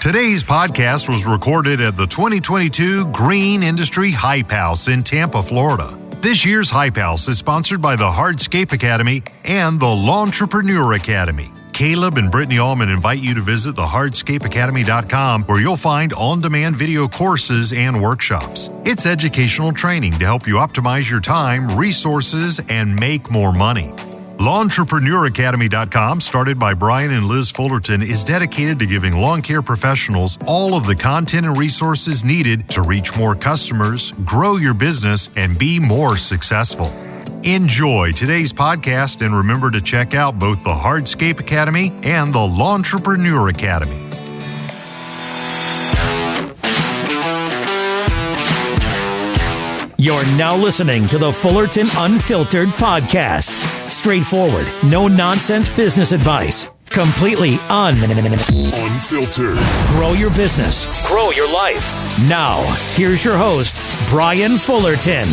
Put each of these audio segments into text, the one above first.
Today's podcast was recorded at the 2022 Green Industry Hype House in Tampa, Florida. This year's Hype House is sponsored by the Hardscape Academy and the Lawntrepreneur Academy. Caleb and Brittany Allman invite you to visit the hardscapeacademy.com, where you'll find on-demand video courses and workshops. It's educational training to help you optimize your time, resources, and make more money. LawnTrepreneurAcademy.com, started by Brian and Liz Fullerton, is dedicated to giving lawn care professionals all of the content and resources needed to reach more customers, grow your business, and be more successful. Enjoy today's podcast, and remember to check out both the Hardscape Academy and the Lawntrepreneur Academy. You're now listening to the Fullerton Unfiltered podcast. Straightforward, no-nonsense business advice. Completely unfiltered. Grow your business. Grow your life. Now, here's your host, Brian Fullerton.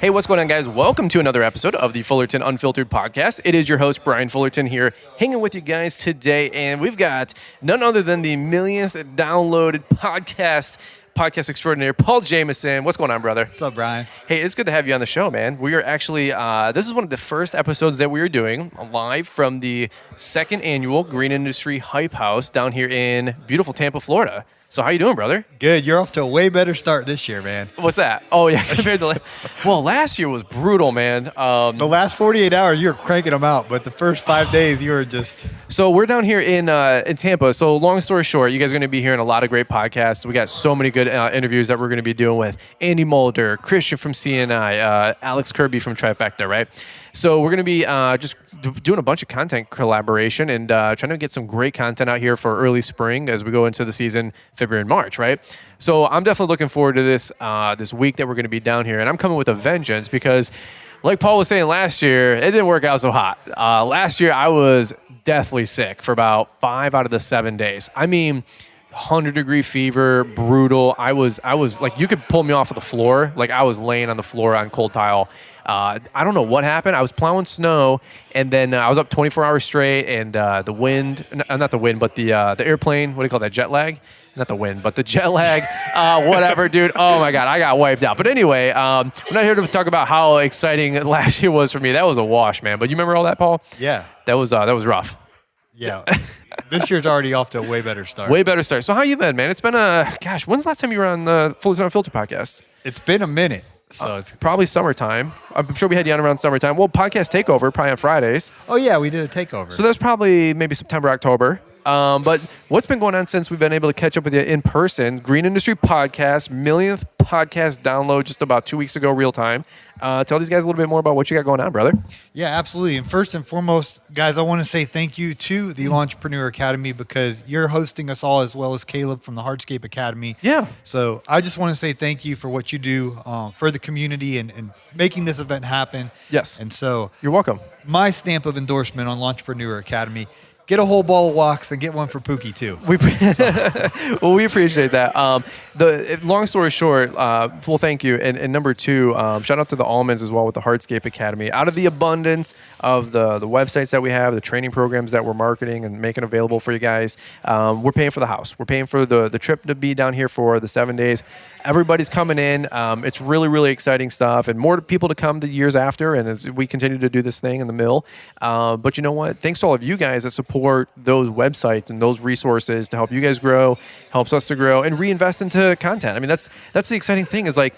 Hey, what's going on, guys? Welcome to another episode of the Fullerton Unfiltered podcast. It is your host, Brian Fullerton, here hanging with you guys today. And we've got none other than the millionth downloaded podcast extraordinaire, Paul Jamison. What's going on, brother? What's up, Brian? Hey, it's good to have you on the show, man. We are actually, this is one of the first episodes that we are doing live from the second annual Green Industry Hype House down here in beautiful Tampa, Florida. So how you doing, brother? Good. You're off to a way better start this year, man. What's that? Oh, yeah, compared to last year was brutal, man. The last 48 hours, you were cranking them out, but the first 5 days, you were just... So we're down here in Tampa. So long story short, you guys are going to be hearing a lot of great podcasts. We got so many good interviews that we're going to be doing with Andy Mulder, Christian from CNI, Alex Kirby from Trifecta, right? So we're going to be just doing a bunch of content collaboration and trying to get some great content out here for early spring as we go into the season, February and March, right? So I'm definitely looking forward to this this week that we're going to be down here. And I'm coming with a vengeance because, like Paul was saying last year, it didn't work out so hot. Last year, I was deathly sick for about 5 out of the 7 days. I mean, 100-degree fever, brutal. I was like, you could pull me off of the floor. Like, I was laying on the floor on cold tile. I don't know what happened. I was plowing snow, and then I was up 24 hours straight, and the wind, not the wind, but the airplane, what do you call that, jet lag? Not the wind, but the jet lag, whatever, dude. Oh, my God, I got wiped out. But anyway, we're not here to talk about how exciting last year was for me. That was a wash, man. But you remember all that, Paul? Yeah. That was rough. Yeah. This year's already off to a way better start. Way better start. So how you been, man? It's been when's the last time you were on the Fullerton Unfiltered podcast? It's been a minute. So it's probably summertime. I'm sure we had you on around summertime. Well, podcast takeover, probably on Fridays. Oh, yeah, we did a takeover. So that's probably maybe September, October. But what's been going on since we've been able to catch up with you in person? Green Industry Podcast, millionth podcast download just about 2 weeks ago, real time. Tell these guys a little bit more about what you got going on, brother. Yeah, absolutely. And first and foremost, guys, I want to say thank you to the Lawntrepreneur Academy because you're hosting us all as well as Caleb from the Hardscape Academy. Yeah. So I just want to say thank you for what you do for the community and making this event happen. Yes. And so you're welcome. My stamp of endorsement on Lawntrepreneur Academy. Get a whole ball of walks and get one for Pookie, too. Well, we appreciate that. Long story short, well, thank you. And number two, shout out to the Almonds as well with the Hardscape Academy. Out of the abundance of the websites that we have, the training programs that we're marketing and making available for you guys, we're paying for the house. We're paying for the trip to be down here for the 7 days. Everybody's coming in. It's really, really exciting stuff, and more people to come the years after, and as we continue to do this thing in the mill. But you know what? Thanks to all of you guys that support those websites and those resources to help you guys grow, helps us to grow, and reinvest into content. I mean, that's the exciting thing is, like,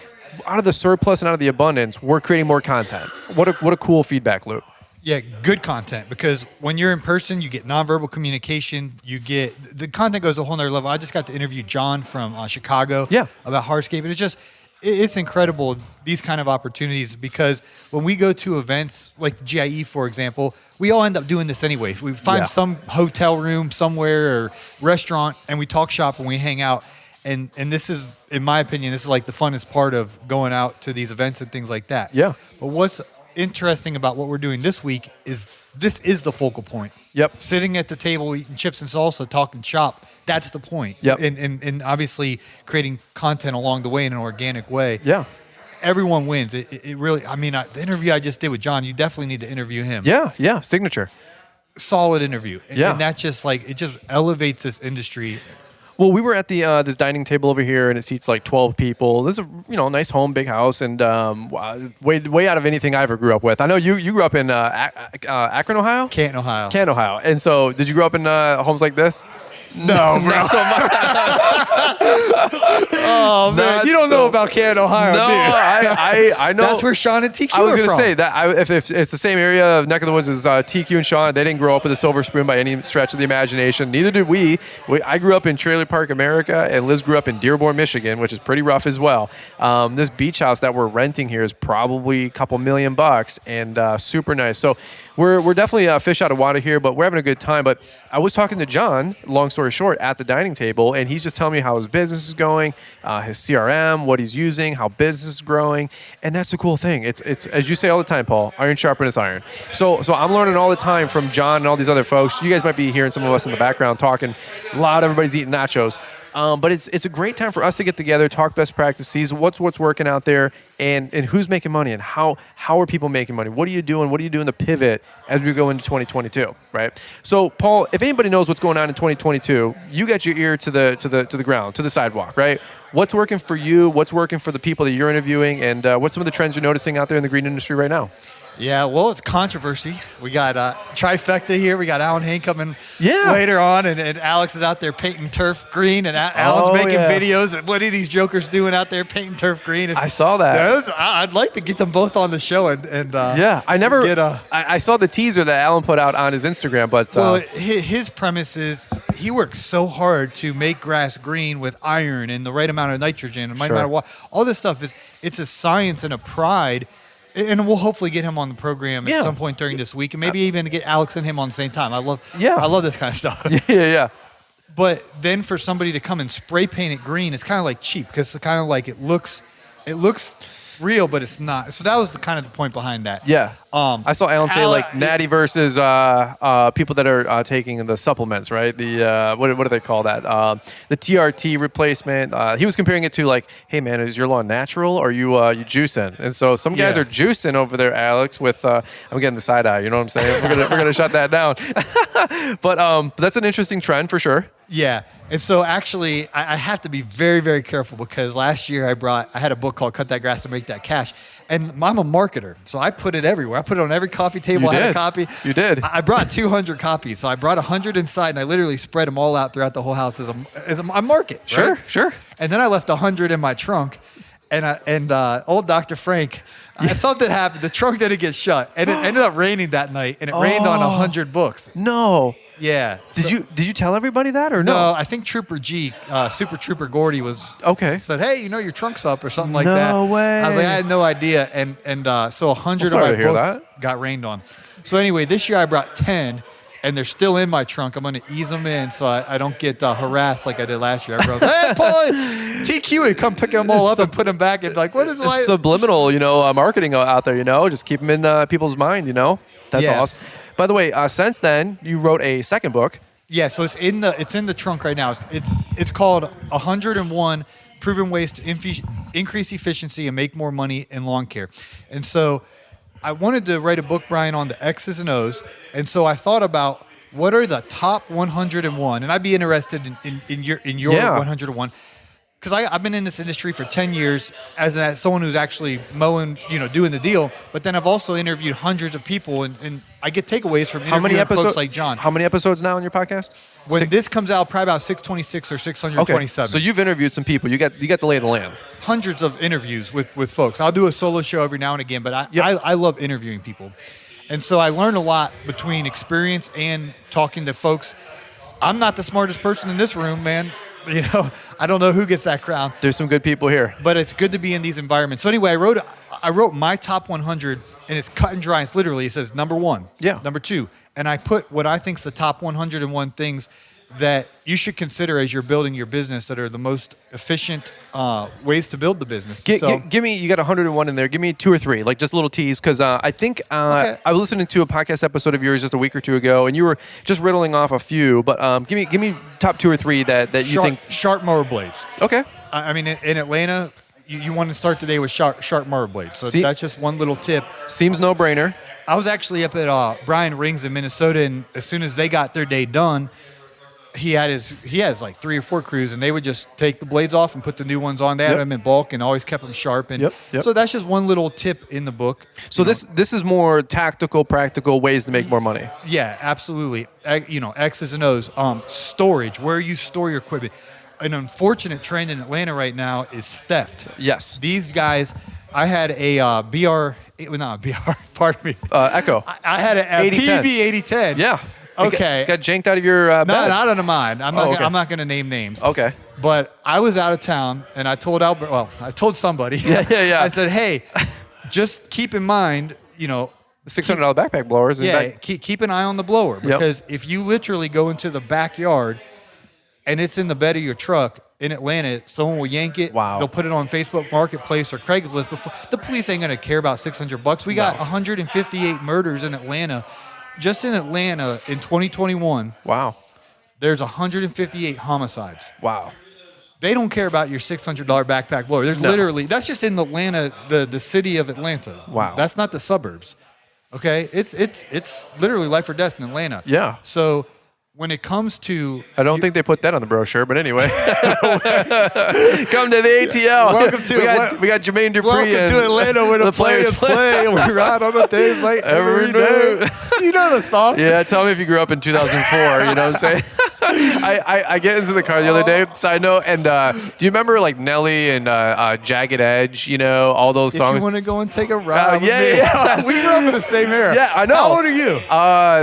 out of the surplus and out of the abundance, we're creating more content. What a cool feedback loop. Yeah, good content, because when you're in person, you get nonverbal communication. You get the content goes to a whole nother level. I just got to interview John from Chicago about Hardscape, and it's incredible, these kind of opportunities, because when we go to events like GIE, for example, we all end up doing this anyways. We find some hotel room somewhere or restaurant, and we talk shop and we hang out. And this is, in my opinion, this is like the funnest part of going out to these events and things like that. Yeah. But what's interesting about what we're doing this week is this is the focal point. Yep. Sitting at the table, eating chips and salsa, talking shop, that's the point. Yep. And obviously creating content along the way in an organic way. Yeah. Everyone wins. It really, I mean, the interview I just did with John, you definitely need to interview him. Yeah, signature. solid interview. Yeah. And that just like, it just elevates this industry. Well, we were at the this dining table over here, and it seats like 12 people. This is a nice home, big house, and way out of anything I ever grew up with. I know you grew up in Akron, Ohio? Canton, Ohio. Canton, Ohio. And so, did you grow up in homes like this? No, bro. Not so much. Oh man, you don't know about Canton, Ohio, no, dude. I know. That's where Sean and TQ I was are going to from. say that if it's the same area, neck of the woods as TQ and Sean. They didn't grow up with a silver spoon by any stretch of the imagination. Neither did we. I grew up in Trailer Park, America, and Liz grew up in Dearborn, Michigan, which is pretty rough as well. This beach house that we're renting here is probably a couple $1,000,000 and super nice. So we're definitely a fish out of water here, but we're having a good time. But I was talking to John, long story short, at the dining table, and he's just telling me how his business is going, his CRM, what he's using, how business is growing, and that's the cool thing. It's as you say all the time, Paul, iron sharpens iron. So I'm learning all the time from John and all these other folks. You guys might be hearing some of us in the background talking. A lot of everybody's eating nachos. But it's a great time for us to get together, talk best practices, what's working out there, and who's making money, and how are people making money? What are you doing? What are you doing to pivot as we go into 2022, right? So, Paul, if anybody knows what's going on in 2022, you got your ear to the ground, to the sidewalk, right? What's working for you? What's working for the people that you're interviewing? And what's some of the trends you're noticing out there in the green industry right now? Yeah, well, it's controversy. We got Trifecta here. We got Alan Hain coming later on, and Alex is out there painting turf green, and Alan's making videos. And what are these jokers doing out there painting turf green? I saw that. I'd like to get them both on the show. I saw the teaser that Alan put out on his Instagram, but his premise is he works so hard to make grass green with iron and the right amount of nitrogen and the right amount of water. All this stuff it's a science and a pride. And we'll hopefully get him on the program at some point during this week, and maybe even get Alex and him on the same time. I love this kind of stuff. Yeah. But then for somebody to come and spray paint it green, it's kind of like cheap because it's kind of like it looks real, but it's not. So that was the kind of the point behind that. Yeah. I saw Alan say like natty versus people that are taking the supplements, right? The what do they call that? The TRT replacement. He was comparing it to like, hey man, is your lawn natural or you juicing? And so some guys are juicing over there, Alex. With I'm getting the side eye. You know what I'm saying? We're gonna shut that down. But that's an interesting trend for sure. Yeah. And so actually, I have to be very, very careful because last year I had a book called Cut That Grass to Make That Cash. And I'm a marketer, so I put it everywhere. I put it on every coffee table. I had a copy. You did. I brought 200 copies. So I brought 100 inside, and I literally spread them all out throughout the whole house as a market. Right? Sure. And then I left 100 in my trunk. And old Dr. Frank, something happened. The trunk didn't get shut. And it ended up raining that night, and it rained on 100 books. No. Yeah. Did you tell everybody that or no? No, I think Trooper G, Super Trooper Gordy said, hey, your trunk's up or something like that. No way. I was like, I had no idea. And so 100 of my books got rained on. So anyway, this year I brought 10, and they're still in my trunk. I'm going to ease them in so I don't get harassed like I did last year. I was like, hey, Paul, TQ would come pick them all up and put them back and be like, what is it? Subliminal, marketing out there, just keep them in people's mind, That's awesome. By the way, since then, you wrote a second book. Yeah, so it's in the trunk right now. It's called 101 Proven Ways to Increase Efficiency and Make More Money in Lawn Care. And so I wanted to write a book, Brian, on the X's and O's. And so I thought about what are the top 101, and I'd be interested in your 101. Because I've been in this industry for 10 years as someone who's actually mowing, doing the deal. But then I've also interviewed hundreds of people, and I get takeaways from interviewing folks like John. How many episodes now on your podcast? When this comes out, probably about 626 or 627. Okay. So you've interviewed some people. You got the lay of the land. Hundreds of interviews with folks. I'll do a solo show every now and again, but I love interviewing people. And so I learned a lot between experience and talking to folks. I'm not the smartest person in this room, man. I don't know who gets that crown. There's some good people here. But it's good to be in these environments. So anyway, I wrote my top 100, and it's cut and dry. It's literally, it says number 1, number 2. And I put what I think is the top 101 things that you should consider as you're building your business that are the most efficient ways to build the business. Give me, you got 101 in there. Give me 2 or 3, like just a little tease, because I think I was listening to a podcast episode of yours just a week or two ago, and you were just riddling off a few. But give me top 2 or 3 that you think. Sharp mower blades. Okay. I mean, in Atlanta, you want to start today with sharp mower blades. So that's just one little tip. Seems no brainer. I was actually up at Brian Rings in Minnesota, and as soon as they got their day done, he has like 3 or 4 crews, and they would just take the blades off and put the new ones on. They had them in bulk and always kept them sharp. And so that's just one little tip in the book. So this is more tactical, practical ways to make more money. Yeah, absolutely. X's and O's. Storage, where you store your equipment. An unfortunate trend in Atlanta right now is theft. Yes. These guys, I had a pardon me. Echo. I had a PB 8010. Yeah. Okay. Got janked out of your bed. Not out of mine. I'm not going to name names. Okay. But I was out of town, and I told somebody. Yeah. I said, hey, just keep in mind, $600 backpack blowers. Keep an eye on the blower, because if you literally go into the backyard and it's in the bed of your truck in Atlanta, someone will yank it. Wow. They'll put it on Facebook Marketplace or Craigslist. Before the police ain't going to care about $600. We got 158 murders in Atlanta. Just in Atlanta in 2021, wow, there's 158 homicides. Wow. They don't care about your $600 backpack blower. There's literally, that's just in Atlanta, the city of Atlanta. Wow. That's not the suburbs. Okay? It's literally life or death in Atlanta. Yeah. So when it comes to... I don't think they put that on the brochure, but anyway. Come to the ATL. Welcome to we got Jermaine Dupri. Welcome to Atlanta where the players play and we ride on the days like every day. You know the song. Yeah, tell me if you grew up in 2004, you know what I'm saying? I get into the car the other day, side note, and do you remember like Nelly and Jagged Edge, all those songs? If you want to go and take a ride with me. Yeah. We grew up in the same era. Yeah, I know. How old are you?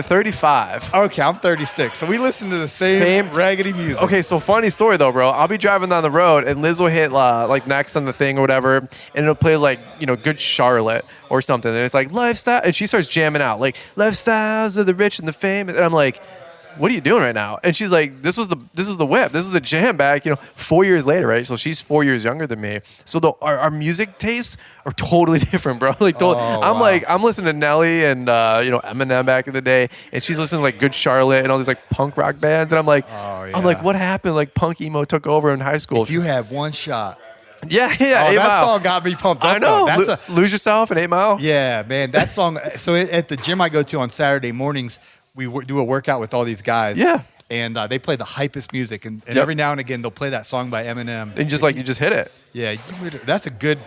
35. Okay, I'm 36. So we listen to the same raggedy music. Okay, so funny story though, bro. I'll be driving down the road and Liz will hit like next on the thing or whatever, and it'll play like, Good Charlotte or something. And it's like lifestyle, and she starts jamming out like lifestyles of the rich and the famous. And I'm like, what are you doing right now? And she's like, this was the whip. This is the jam back, 4 years later, right? So she's 4 years younger than me. So our music tastes are totally different, bro. Like, I'm listening to Nelly and, Eminem back in the day, and she's listening to like Good Charlotte and all these like punk rock bands. And I'm like, what happened? Like punk emo took over in high school. If you have one shot. Yeah. That song got me pumped up. I know. Lose Yourself and 8 Mile. Yeah, man. That song. So at the gym I go to on Saturday mornings, we do a workout with all these guys. Yeah. And they play the hypest music. And every now and again, they'll play that song by Eminem. And you just hit it. Yeah. That's a good.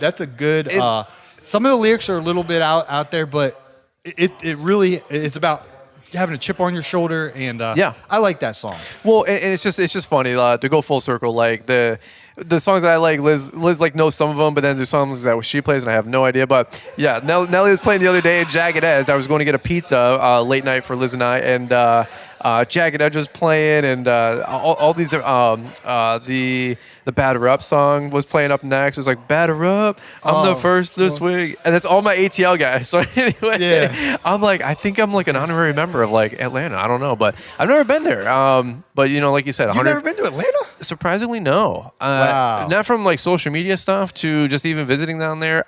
Some of the lyrics are a little bit out there, but it really, it's about having a chip on your shoulder. And I like that song. Well, and it's just funny to go full circle. Like the songs that I like, Liz like knows some of them, but then there's songs that she plays and I have no idea. But yeah, Nelly was playing the other day at Jagged Edge. I was going to get a pizza late night for Liz and I, and Jagged Edge was playing, and all these the Batter Up song was playing up next. It was like Batter Up, I'm the first this week, and that's all my ATL guys. So anyway, I'm like, I think I'm like an honorary member of like Atlanta. I don't know, but I've never been there. But like you said, you've never been to Atlanta? Surprisingly, no. Wow. Not from like social media stuff to just even visiting down there.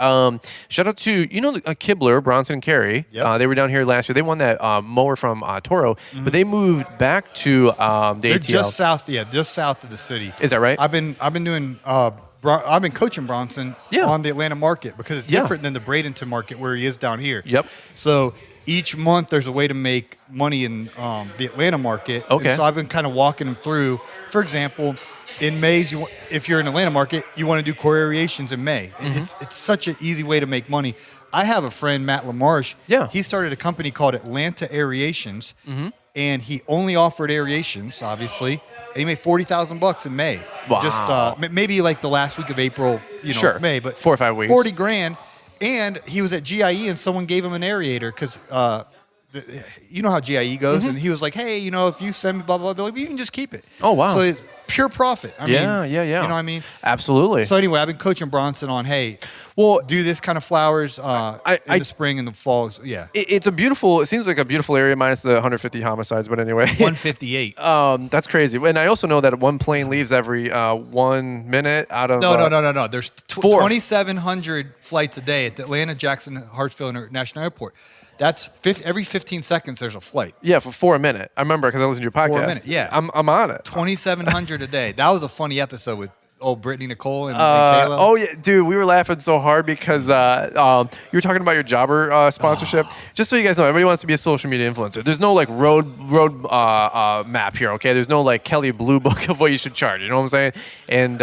Shout out to Kibler, Bronson and Carey. Yep. They were down here last year. They won that mower from Toro, but they moved back to the They're ATL. Just south of the city. Is that right? I've been doing. I've been coaching Bronson on the Atlanta market because it's different than the Bradenton market where he is down here. Yep. So each month there's a way to make money in the Atlanta market. Okay. And so I've been kind of walking them through. For example, in May, if you're in Atlanta market, you want to do core aerations in May. Mm-hmm. It's such an easy way to make money. I have a friend, Matt LaMarche. Yeah. He started a company called Atlanta Aerations. Mm-hmm. And he only offered aerations, obviously, and he made $40,000 in May. Wow. Just maybe like the last week of April, May, but 4 or 5 weeks, $40,000. And he was at GIE, and someone gave him an aerator because you know how GIE goes, and he was like, "Hey, if you send me blah blah blah, you can just keep it." Oh wow! So it's pure profit. I mean, yeah. You know what I mean? Absolutely. So anyway, I've been coaching Bronson on, do this kind of flowers in the spring and the fall. Yeah. It seems like a beautiful area minus the 150 homicides, but anyway. 158. That's crazy. And I also know that one plane leaves every 1 minute out of... No. There's 2,700 flights a day at the Atlanta, Jackson, Hartsfield International Airport. That's every 15 seconds there's a flight. Yeah, for a minute. I remember because I listened to your podcast. 4 minutes, yeah. I'm on it. 2,700 a day. That was a funny episode with Brittany Nicole and Kayla? Oh yeah, dude, we were laughing so hard because you were talking about your Jobber sponsorship. Just so you guys know, everybody wants to be a social media influencer. There's no like road map here, okay? There's no like Kelly Blue Book of what you should charge. You know what I'm saying? And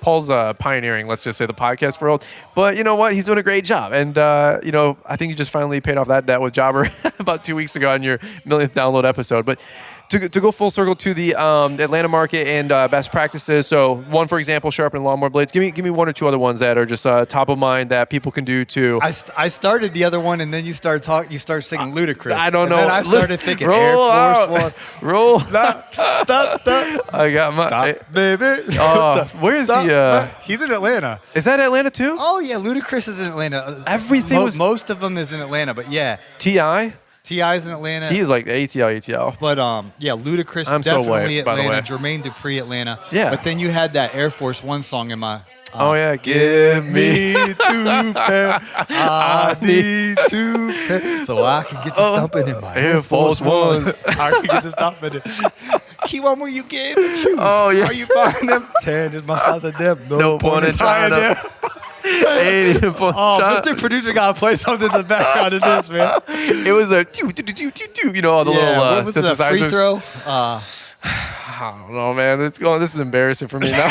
Paul's pioneering, let's just say, the podcast world. But you know what? He's doing a great job. And you know, I think you just finally paid off that debt with Jobber about 2 weeks ago on your millionth download episode. But to go full circle to the Atlanta market and best practices. So one, for example, sharpening lawnmower blades. Give me one or two other ones that are just top of mind that people can do to. I started the other one, and then you start singing Ludacris. I don't know. And then I started thinking roll Air Force out. One. Roll. I got my baby. Where is he? He's in Atlanta. Is that Atlanta too? Oh yeah, Ludacris is in Atlanta. Everything most of them is in Atlanta, but yeah. T.I.'s in Atlanta. He is like ATL. But yeah, Ludacris definitely Atlanta. Jermaine Dupri, Atlanta. Yeah. But then you had that Air Force One song in my. Oh yeah, give me 2 pair. I need 2 pair, so I can get to stomping in my Air Force Ones. I can get to stomping. Keep on where you get the shoes. Oh yeah. Are you buying them? 10 is my size of them. No point in trying them. 80 Mr. Producer gotta play something in the background of this, man. It was a you know, all the little what was synthesizers. Free throw? I don't know, man. This is embarrassing for me now.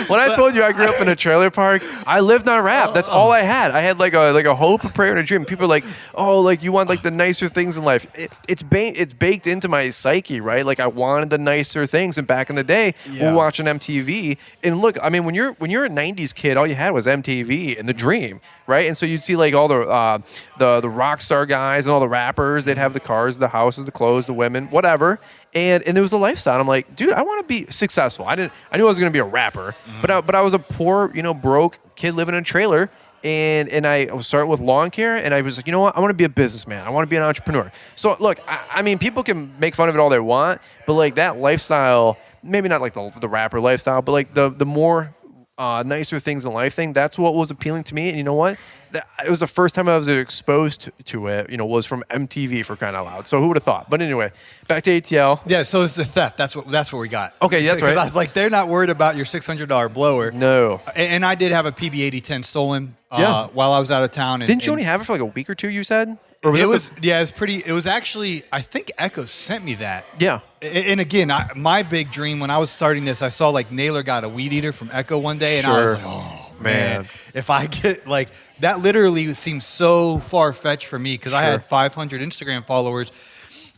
When I told you I grew up in a trailer park, I lived on rap. That's all I had. I had like a hope, a prayer, and a dream. People are like, oh, like you want like the nicer things in life. It's baked into my psyche, right? Like I wanted the nicer things. And back in the day, we were watching MTV. And look, I mean, when you're a '90s kid, all you had was MTV and the dream, right? And so you'd see like all the rock star guys and all the rappers. They'd have the cars, the houses, the clothes, the women, whatever. And there was the lifestyle. I'm like, dude, I want to be successful. I knew I was going to be a rapper, but I was a poor, broke kid living in a trailer. And I was starting with lawn care, and I was like, you know what? I want to be a businessman. I want to be an entrepreneur. So look, I mean, people can make fun of it all they want, but like that lifestyle, maybe not like the rapper lifestyle, but like the more nicer things in life thing, that's what was appealing to me. And you know what? It was the first time I was exposed to it, was from MTV, for crying out loud. So who would have thought? But anyway, back to ATL. Yeah, so it's the theft. That's what we got. Okay, that's right. I was like, they're not worried about your $600 blower. No. And I did have a PB8010 stolen while I was out of town. Didn't you only have it for like a week or two, you said? Or it was pretty. It was actually, I think Echo sent me that. Yeah. And again, my big dream when I was starting this, I saw like Naylor got a weed eater from Echo one day, and I was like, oh man, if I get like that, literally seems so far fetched for me because I had 500 Instagram followers.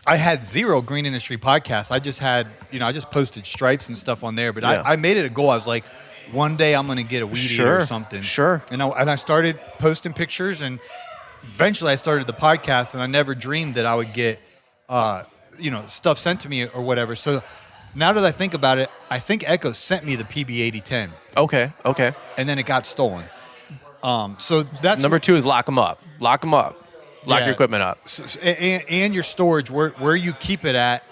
I had 0 green industry podcasts. I just had, I just posted stripes and stuff on there, but I made it a goal. I was like, one day I'm going to get a weed eater or something. Sure. And I started posting pictures, and eventually I started the podcast, and I never dreamed that I would get, stuff sent to me or whatever. So now that I think about it, I think Echo sent me the PB8010. Okay. And then it got stolen. So that's number 2 is lock them up. Lock your equipment up. And your storage, where you keep it at,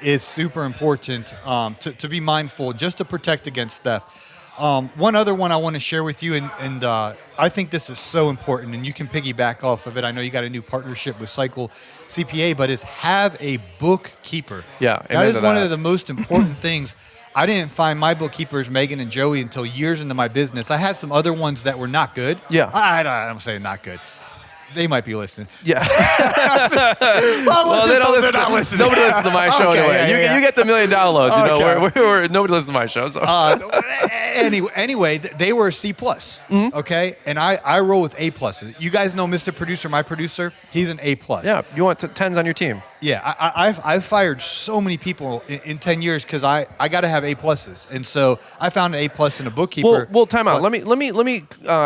is super important to be mindful, just to protect against theft. One other one I want to share with you, and I think this is so important, and you can piggyback off of it. I know you got a new partnership with Cycle CPA, but is have a bookkeeper. Yeah, that is one of the most important things. I didn't find my bookkeepers, Megan and Joey, until years into my business. I had some other ones that were not good. Yeah. I'm saying not good. They might be listening. Yeah. Well, they're not listening. Nobody listens to my show anyway. You get the 1 million downloads. Okay. Nobody listens to my show. So. Anyway, they were C+. Okay, and I roll with A+. You guys know Mr. Producer, my producer. He's an A+. Yeah, you want 10s on your team. Yeah, I've fired so many people in 10 years because I got to have A+, and so I found an A+ in a bookkeeper. Well, time out. Let me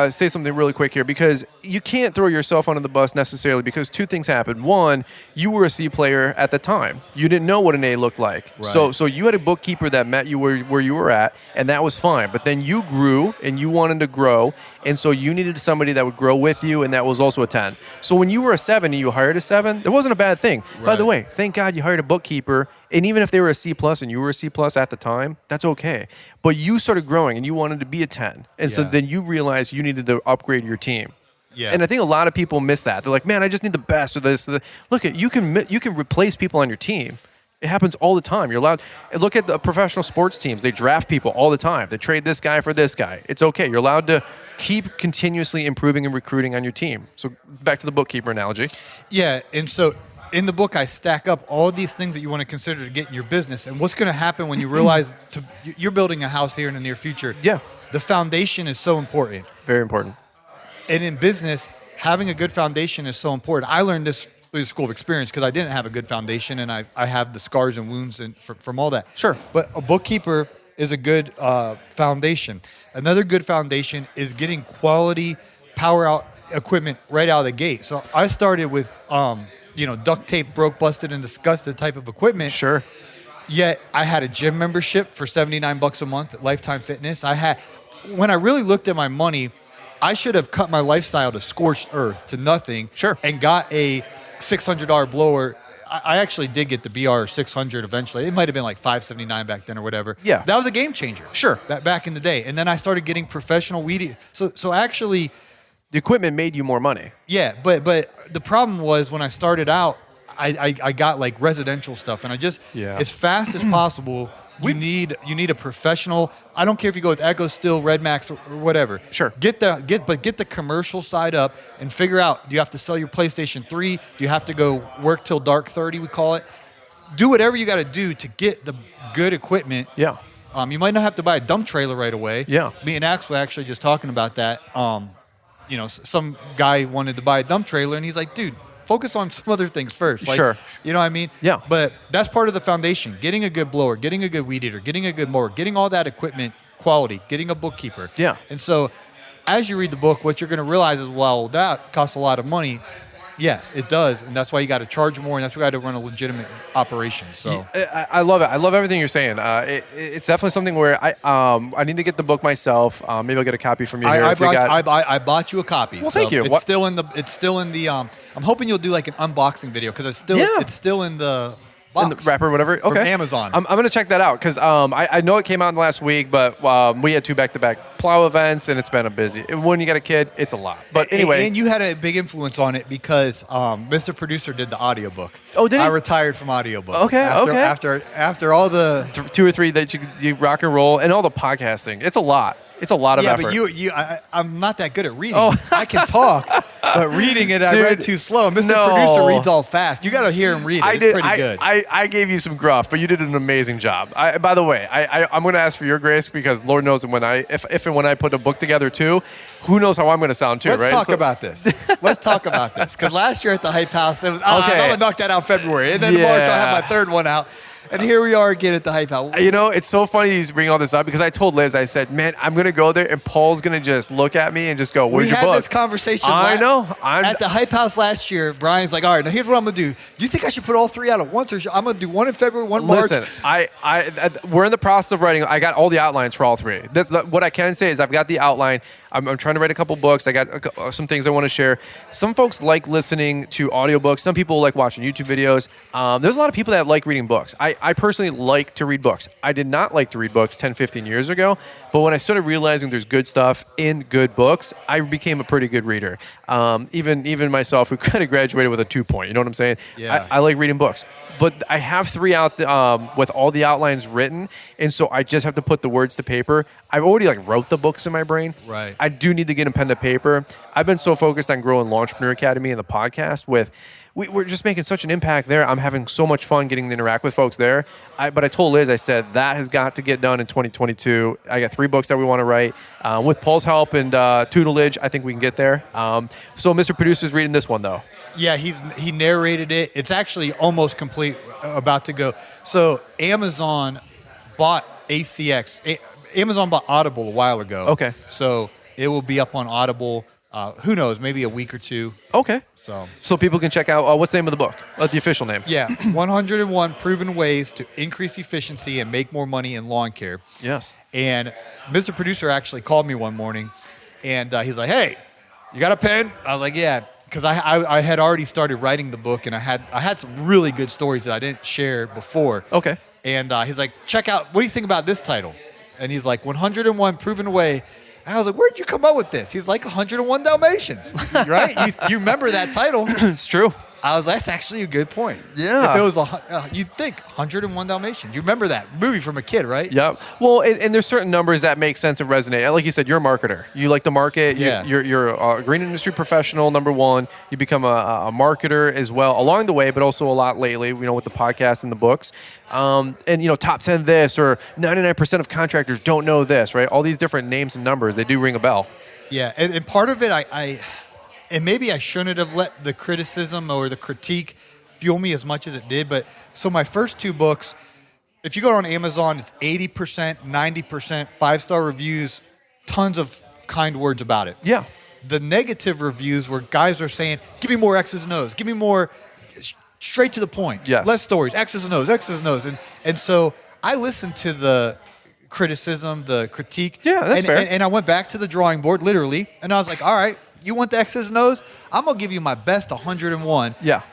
say something really quick here, because you can't throw yourself under the bus necessarily, because 2 things happened. One, you were a C player at the time. You didn't know what an A looked like. Right. So you had a bookkeeper that met you where you were at, and that was fine. But then you grew and you wanted to grow, and so you needed somebody that would grow with you, and that was also a 10. So when you were a 7 and you hired a 7, it wasn't a bad thing. Right. By the way, thank God you hired a bookkeeper, and even if they were a C+ and you were a C+ at the time, that's okay. But you started growing and you wanted to be a 10. And so then you realized you needed to upgrade your team. Yeah. And I think a lot of people miss that. They're like, man, I just need the best or this. Look, you can replace people on your team. It happens all the time. You're allowed. Look at the professional sports teams. They draft people all the time. They trade this guy for this guy. It's okay. You're allowed to keep continuously improving and recruiting on your team. So back to the bookkeeper analogy. Yeah, and so in the book, I stack up all these things that you want to consider to get in your business. And what's going to happen when you realize you're building a house here in the near future. Yeah. The foundation is so important. Very important. And in business, having a good foundation is so important. I learned this through the school of experience because I didn't have a good foundation, and I have the scars and wounds from all that. Sure. But a bookkeeper is a good foundation. Another good foundation is getting quality power out equipment right out of the gate. So I started with duct tape, broke, busted, and disgusted type of equipment. Sure. Yet I had a gym membership for $79 a month at Lifetime Fitness. When I really looked at my money, I should have cut my lifestyle to scorched earth, to nothing. Sure. And got a $600 blower. I actually did get the BR 600 eventually. It might have been like $579 back then or whatever. Yeah. That was a game changer. Sure. Back in the day. And then I started getting professional weed. So actually, the equipment made you more money. yeah, but the problem was when I started out, I got like residential stuff, and as fast as possible, you need a professional. I don't care if you go with Echo Steel, Red Max, or whatever. Sure. Get the commercial side up and figure out, do you have to sell your PlayStation 3? Do you have to go work till dark 30, we call it? Do whatever you got to do to get the good equipment. Yeah. You might not have to buy a dump trailer right away. Yeah. Me and Axe were actually just talking about that. Some guy wanted to buy a dump trailer, and he's like, dude, focus on some other things first. Like, sure. You know what I mean? Yeah. But that's part of the foundation. Getting a good blower, getting a good weed eater, getting a good mower, getting all that equipment quality, getting a bookkeeper. Yeah. And so as you read the book, what you're going to realize is, well, that costs a lot of money. Yes, it does, and that's why you got to charge more, and that's why you got to run a legitimate operation. So I love it. I love everything you're saying. It's definitely something where I need to get the book myself. Maybe I'll get a copy from you here. I bought you a copy. Well, thank you. It's still in the. I'm hoping you'll do like an unboxing video because it's still in the box. In the wrapper, whatever. Okay. From Amazon. I'm going to check that out because I know it came out in the last week, but we had 2 back-to-back plow events, and it's been a busy. When you got a kid, it's a lot. But anyway. And you had a big influence on it because Mr. Producer did the audiobook. Oh, did he? I retired from audiobooks. Okay, After all the 2 or 3 that you rock and roll, and all the podcasting. It's a lot. It's a lot of effort. Yeah, but I'm not that good at reading. Oh. I can talk, but reading it, I read too slow. Mr. Producer reads all fast. You got to hear him read it. It's pretty good. I gave you some gruff, but you did an amazing job. By the way, I'm going to ask for your grace because Lord knows when if and when I put a book together too, who knows how I'm going to sound too, Let's right? Talk about this. Let's talk about this. Because last year at the Hype House, it was, I'm going to knock that out in February. And then in March, I'll have my 3rd one out. And here we are again at the Hype House. It's so funny you bring all this up because I told Liz, I said, man, I'm going to go there and Paul's going to just look at me and just go, where's your book? We had this conversation at the Hype House last year. Brian's like, all right, now here's what I'm going to do. Do you think I should put all 3 out at once? Or I'm going to do 1 in February, 1 in March? Listen, we're in the process of writing. I got all the outlines for all 3. What I can say is I've got the outline. I'm trying to write a couple books. I got some things I want to share. Some folks like listening to audiobooks. Some people like watching YouTube videos. There's a lot of people that like reading books. I personally like to read books. I did not like to read books 10, 15 years ago, but when I started realizing there's good stuff in good books, I became a pretty good reader. Even myself, who kind of graduated with a 2-point, you know what I'm saying? Yeah. I like reading books. But I have 3 out with all the outlines written, and so I just have to put the words to paper. I've already wrote the books in my brain. Right. I do need to get a pen to paper. I've been so focused on growing Lawntrepreneur Academy and the podcast we're just making such an impact there. I'm having so much fun getting to interact with folks there. But I told Liz, I said, that has got to get done in 2022. I got 3 books that we want to write. With Paul's help and tutelage, I think we can get there. So Mr. Producer's reading this one, though. Yeah, he narrated it. It's actually almost complete, about to go. So Amazon bought ACX. Amazon bought Audible a while ago. Okay. So it will be up on Audible, who knows, maybe a week or 2. Okay. So people can check out, what's the name of the book? The official name. Yeah, 101 Proven Ways to Increase Efficiency and Make More Money in Lawn Care. Yes. And Mr. Producer actually called me one morning, and he's like, hey, you got a pen? I was like, yeah, because I had already started writing the book, and I had some really good stories that I didn't share before. Okay. And he's like, check out, what do you think about this title? And he's like, 101 Proven Way. And I was like, where'd you come up with this? He's like, 101 Dalmatians, right? You remember that title. It's true. I was like, that's actually a good point. Yeah. If it was, you'd think 101 Dalmatians. You remember that movie from a kid, right? Yep. Well, and there's certain numbers that make sense and resonate. Like you said, you're a marketer. You like the market. Yeah. You're a green industry professional, number one. You become a marketer as well along the way, but also a lot lately, with the podcast and the books. And, top 10 this or 99% of contractors don't know this, right? All these different names and numbers, they do ring a bell. Yeah. And part of it, and maybe I shouldn't have let the criticism or the critique fuel me as much as it did. But so my first 2 books, if you go on Amazon, it's 80%, 90%, 5-star reviews, tons of kind words about it. Yeah. The negative reviews where guys are saying, give me more X's and O's, give me more straight to the point. Yes. Less stories, X's and O's, X's and O's. And so I listened to the criticism, the critique. Yeah, that's fair. And I went back to the drawing board, literally, and I was like, all right, you want the X's and O's? I'm going to give you my best 101. Yeah.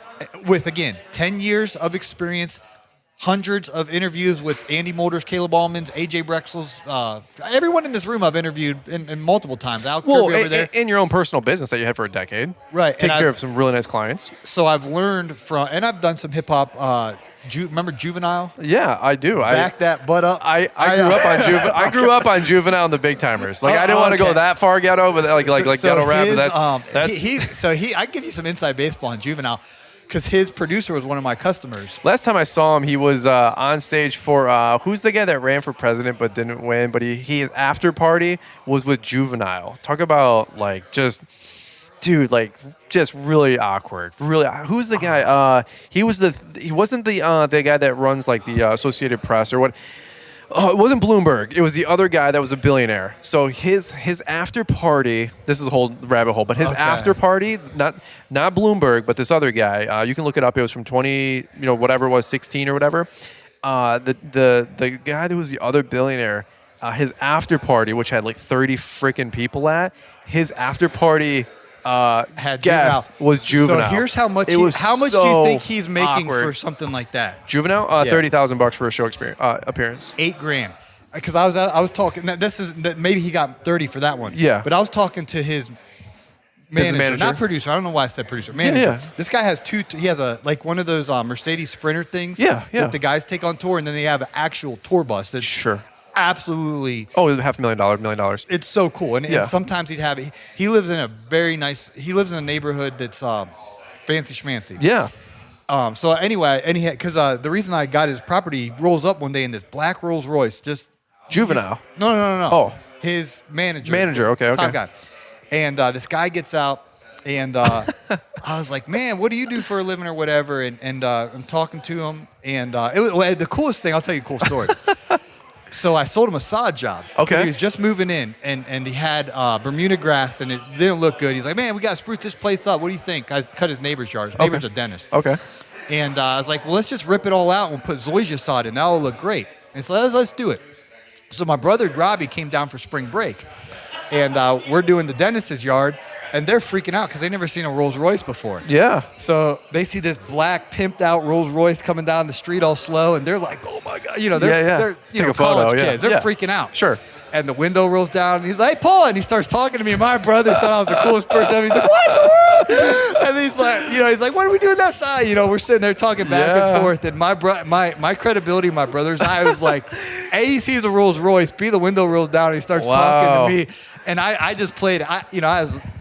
With, again, 10 years of experience, hundreds of interviews with Andy Molders, Caleb Allmans, AJ Brexels, everyone in this room I've interviewed in multiple times. Alex Kirby over there. In your own personal business that you had for a decade. Right. Take care of some really nice clients. So I've learned from, and I've done some hip-hop. Remember Juvenile? Yeah, I do. Back that butt up. I grew up on Juvenile. I grew up on Juvenile and the Big Timers. Like I didn't want to go that far ghetto, but like ghetto rap. But that's I give you some inside baseball on Juvenile because his producer was one of my customers. Last time I saw him, he was on stage for who's the guy that ran for president but didn't win? But his after party was with Juvenile. Talk about just really awkward. Really, who's the guy? He wasn't the guy that runs the Associated Press or what? Oh, it wasn't Bloomberg. It was the other guy that was a billionaire. So his after party. This is a whole rabbit hole, but his after party, not Bloomberg, but this other guy. You can look it up. It was from whatever it was, 16 or whatever. The guy that was the other billionaire. His after party, which had 30 freaking people at, his after party. Had guest was Juvenile. So here's how much. Do you think he's making for something like that? Juvenile, $30,000 for a show appearance. $8,000. Because I was talking. Maybe he got 30 for that one. Yeah. But I was talking to his manager, not producer. I don't know why I said producer. Manager. Yeah. This guy has He has one of those Mercedes Sprinter things. Yeah. That the guys take on tour, and then they have an actual tour bus. That's sure. Absolutely. Oh, $500,000, $1 million. It's so cool. And sometimes he'd have it. He lives in he lives in a neighborhood that's fancy schmancy. Yeah. So anyway, because the reason I got his property, he rolls up one day in this black Rolls Royce, just Juvenile. No. Oh. His manager. Okay. Top guy. And this guy gets out, and I was like, man, what do you do for a living or whatever? And I'm talking to him, and the coolest thing, I'll tell you a cool story. So I sold him a sod job. Okay. He was just moving in, and he had Bermuda grass, and it didn't look good. He's like, man, we got to spruce this place up. What do you think? I cut his neighbor's yard. His neighbor's a dentist. Okay. And I was like, well, let's just rip it all out and put zoysia sod in. That'll look great. And so let's do it. So my brother, Robbie, came down for spring break, and we're doing the dentist's yard. And they're freaking out because they've never seen a Rolls Royce before. Yeah. So they see this black, pimped out Rolls Royce coming down the street all slow, and they're like, "Oh my god!" They're college kids. They're freaking out. Sure. And the window rolls down, and he's like, "Hey, Paul!" And he starts talking to me. And my brother thought I was the coolest person ever. He's like, "What in the world?" And he's like, "What are we doing outside?" We're sitting there talking back and forth, and my credibility in my brother's eye was like, A, he sees a Rolls Royce, B, the window rolls down, and he starts talking to me, and I just played.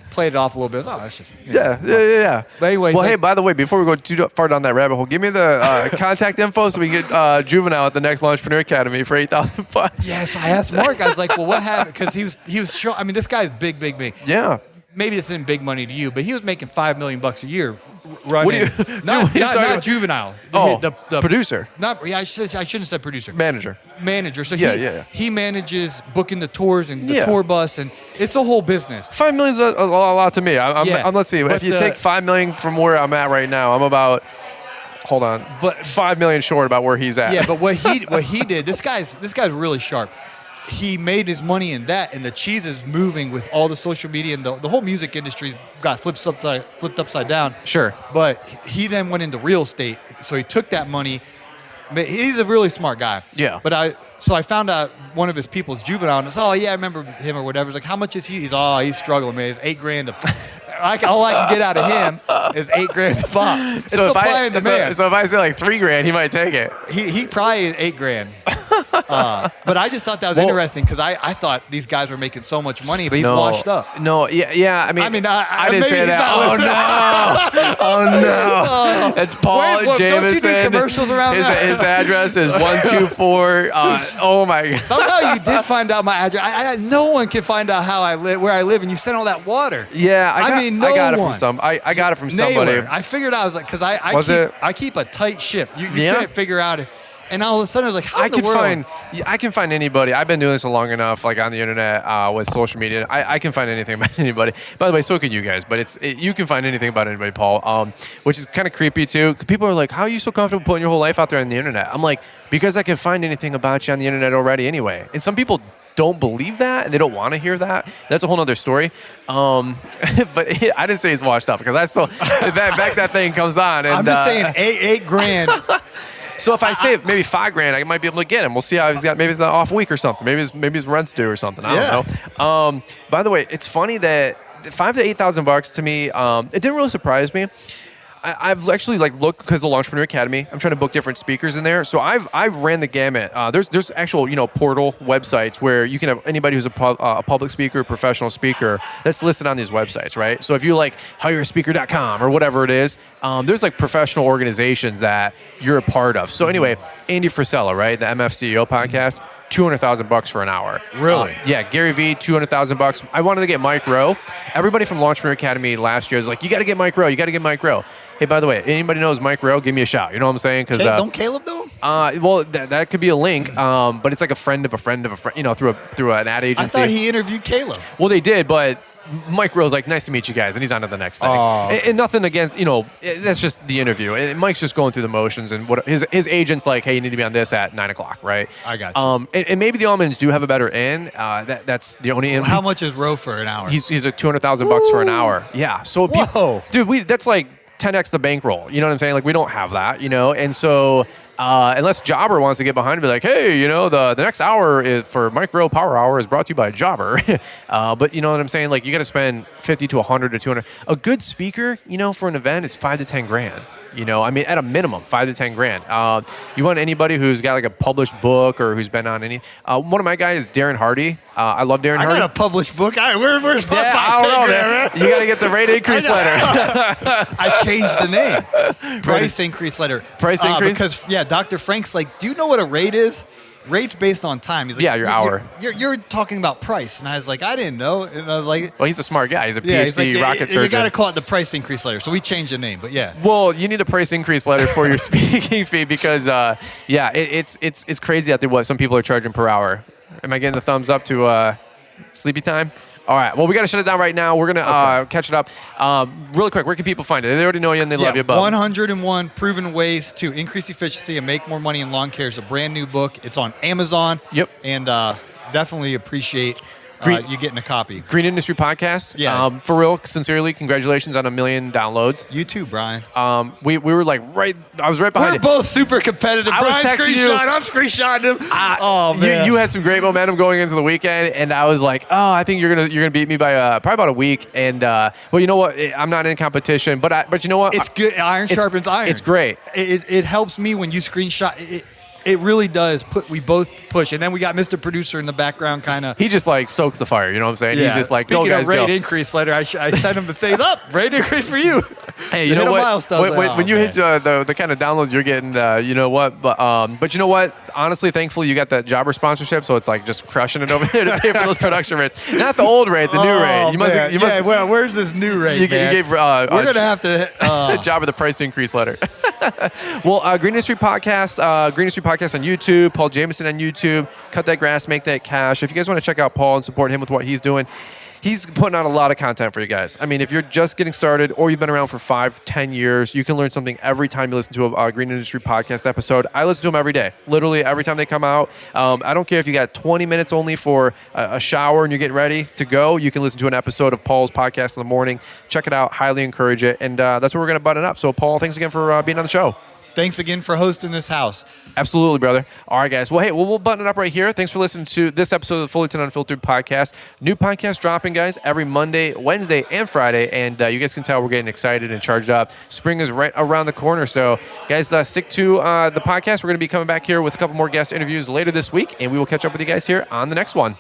Played it off a little bit. Oh, that's just yeah. But anyway, hey, by the way, before we go too far down that rabbit hole, give me the contact info so we can get Juvenile at the next Lawntrepreneur Academy for $8,000. Yeah, so I asked Mark. I was like, "Well, what happened?" Because he was showing. I mean, this guy's big. Yeah. Maybe this isn't big money to you, but he was making $5 million a year running. Not Juvenile. The producer. I shouldn't have said producer. Manager. So he manages booking the tours and the tour bus, and it's a whole business. $5 million is a lot to me. Let's see. If you take $5 million from where I'm at right now, I'm about. Hold on. But $5 million short about where he's at. Yeah, but what he did. This guy's really sharp. He made his money in that, and the cheese is moving with all the social media, and the whole music industry got flipped upside down. Sure. But he then went into real estate, so he took that money. He's a really smart guy. Yeah. But I found out one of his people's Juvenile, and I remember him or whatever. It's like, how much is he? He's struggling, man. It's $8,000. all I can get out of him is $8,000 to pop. It's so supply and demand. So if I say like $3,000, he might take it. He probably is $8,000. But I just thought that was interesting because I thought these guys were making so much money, but he's washed up. No, yeah. I mean, I didn't say that. Oh no! That's Paul Jamison. Don't you do commercials around that? His address is 124. Oh my God! Somehow you did find out my address. No one can find out how I live, where I live, and you sent all that water. Yeah, I got it from somebody. Naylor. I figured out, I was like, because I keep a tight ship. You couldn't figure out if. And all of a sudden, I was like, how in the world? I can find anybody. I've been doing this long enough, like on the internet with social media. I can find anything about anybody. By the way, so can you guys. But you can find anything about anybody, Paul, which is kind of creepy, too. People are like, how are you so comfortable putting your whole life out there on the internet? I'm like, because I can find anything about you on the internet already anyway. And some people don't believe that, and they don't want to hear that. That's a whole other story. But I didn't say he's washed up, because I still, that thing comes on. And, I'm just saying $8,000. So if I say maybe $5,000, I might be able to get him. We'll see how he's got. Maybe it's an off week or something. Maybe his rent's due or something. I don't know. By the way, it's funny that $5,000 to $8,000 to me, it didn't really surprise me. I've actually looked because the Lawntrepreneur Academy. I'm trying to book different speakers in there, so I've ran the gamut. There's actual portal websites where you can have anybody who's a public speaker, professional speaker that's listed on these websites, right? So if you hirespeaker.com or whatever it is, there's professional organizations that you're a part of. So anyway, Andy Frisella, right, the MF CEO podcast. $200,000 for an hour. Really? Yeah, Gary Vee, $200,000. I wanted to get Mike Rowe. Everybody from Lawntrepreneur Academy last year was like, you got to get Mike Rowe. You got to get Mike Rowe. Hey, by the way, anybody knows Mike Rowe? Give me a shout. You know what I'm saying? Because don't Caleb do him? Well, that could be a link, but it's like a friend of a friend of a friend. Through an ad agency. I thought he interviewed Caleb. Well, they did, but Mike Rowe's like, nice to meet you guys, and he's on to the next thing. And nothing against, that's just the interview. And Mike's just going through the motions, and what his agent's like, hey, you need to be on this at 9:00, right? I got you. And maybe the almonds do have a better in. That's the only in. How much is Rowe for an hour? He's at $200,000 for an hour. Yeah. So whoa, dude, that's like 10x the bankroll. You know what I'm saying? We don't have that. And so. Unless Jobber wants to get behind and be like, hey, the next hour is for Mike Rowe Power Hour is brought to you by Jobber. But you know what I'm saying? You got to spend 50 to 100 to 200. A good speaker, for an event is $5,000 to $10,000. At a minimum, $5,000 to $10,000. You want anybody who's got a published book or who's been on any. One of my guys is Darren Hardy. I love Darren Hardy. I got a published book. Where's my I don't know, man. You got to get the rate increase letter. I changed the name. Price increase letter. Price increase? Because, Dr. Frank's like, do you know what a rate is? Rate's based on time. He's like, your hour. You're talking about price. And I was like, I didn't know. And I was like, well, he's a smart guy. He's a PhD rocket surgeon. You got to call it the price increase letter. So we changed the name, but yeah. Well, you need a price increase letter for your speaking fee because, it's crazy out there what some people are charging per hour. Am I getting the thumbs up to sleepy time? All right. Well, we got to shut it down right now. We're going to catch it up. Really quick, where can people find it? They already know you and they love you. But 101 Proven Ways to Increase Efficiency and Make More Money in Lawn Care is a brand new book. It's on Amazon. Yep. And definitely appreciate you getting a copy. Green Industry Podcast. Yeah. For real, sincerely, congratulations on 1 million downloads. You too, Brian. We were I was right behind it. We're both super competitive. I was texting you. I'm screenshotting him. Oh, man. You had some great momentum going into the weekend, and I was like, oh, I think you're gonna beat me by probably about a week. And well, you know what? I'm not in competition, but you know what? It's good. Iron sharpens iron. It's great. It helps me when you screenshot. It really does. We both push, and then we got Mr. Producer in the background, kind of. He just stokes the fire. You know what I'm saying? Yeah. He's just like, Speaking go guys, of rate go. increase letter, I sent him the things up. Rate increase for you. Hey, you know what? When you hit the kind of downloads you're getting, you know what? But you know what? Honestly, thankfully, you got that Jobber sponsorship, so it's just crushing it over there to pay for those production rates. Not the old rate, the new rate. You must. Well, where's this new rate? You gave. We're gonna have to Jobber the price increase letter. Well, Green Industry Podcast on YouTube. Paul Jamison on YouTube. Cut that grass, make that cash. If you guys want to check out Paul and support him with what he's doing, he's putting out a lot of content for you guys. I mean, if you're just getting started or you've been around for 5-10 years, you can learn something every time you listen to a Green Industry Podcast episode. I listen to them every day, literally every time they come out. I don't care if you got 20 minutes only for a shower and you're getting ready to go. You can listen to an episode of Paul's podcast in the morning. Check it out. Highly encourage it. And that's where we're going to button up. So, Paul, thanks again for being on the show. thanks again for hosting this house. Absolutely, brother. All right, guys. Well, hey, we'll button it up right here. Thanks for listening to this episode of the Fullerton Unfiltered podcast. New podcast dropping, guys, every Monday, Wednesday, and Friday. And you guys can tell we're getting excited and charged up. Spring is right around the corner. So, guys, stick to the podcast. We're going to be coming back here with a couple more guest interviews later this week. And we will catch up with you guys here on the next one.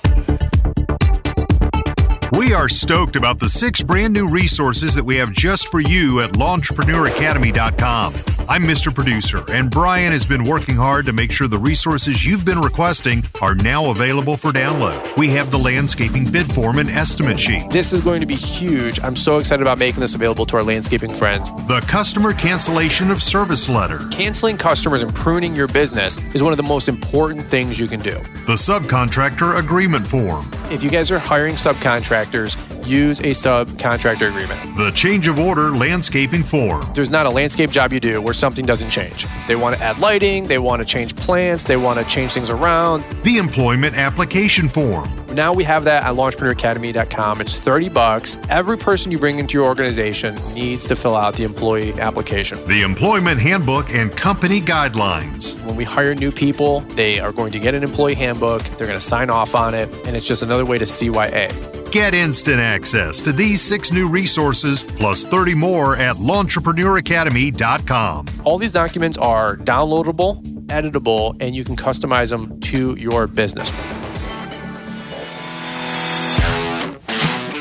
We are stoked about the 6 brand new resources that we have just for you at LawnTrepreneurAcademy.com. I'm Mr. Producer, and Brian has been working hard to make sure the resources you've been requesting are now available for download. We have the landscaping bid form and estimate sheet. This is going to be huge. I'm so excited about making this available to our landscaping friends. The customer cancellation of service letter. Canceling customers and pruning your business is one of the most important things you can do. The subcontractor agreement form. If you guys are hiring subcontractors, use a subcontractor agreement. The change of order landscaping form. There's not a landscape job you do where something doesn't change. They want to add lighting, they want to change plants, they want to change things around. The employment application form. Now we have that at LawnTrepreneurAcademy.com. It's $30. Every person you bring into your organization needs to fill out the employee application. The employment handbook and company guidelines. When we hire new people, they are going to get an employee handbook. They're going to sign off on it, and it's just another way to CYA. Get instant access to these 6 new resources plus 30 more at LawnTrepreneurAcademy.com. All these documents are downloadable, editable, and you can customize them to your business.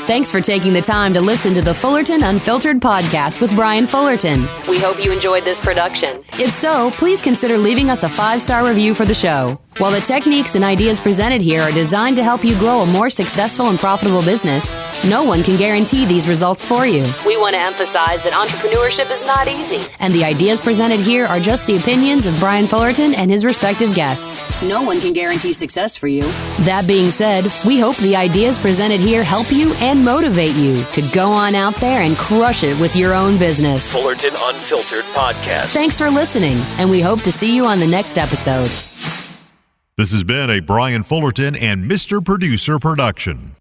Thanks for taking the time to listen to the Fullerton Unfiltered podcast with Brian Fullerton. We hope you enjoyed this production. If so, please consider leaving us a 5-star review for the show. While the techniques and ideas presented here are designed to help you grow a more successful and profitable business, no one can guarantee these results for you. We want to emphasize that entrepreneurship is not easy, and the ideas presented here are just the opinions of Brian Fullerton and his respective guests. No one can guarantee success for you. That being said, we hope the ideas presented here help you and motivate you to go on out there and crush it with your own business. Fullerton Unfiltered Podcast. Thanks for listening, and we hope to see you on the next episode. This has been a Brian Fullerton and Mr. Producer production.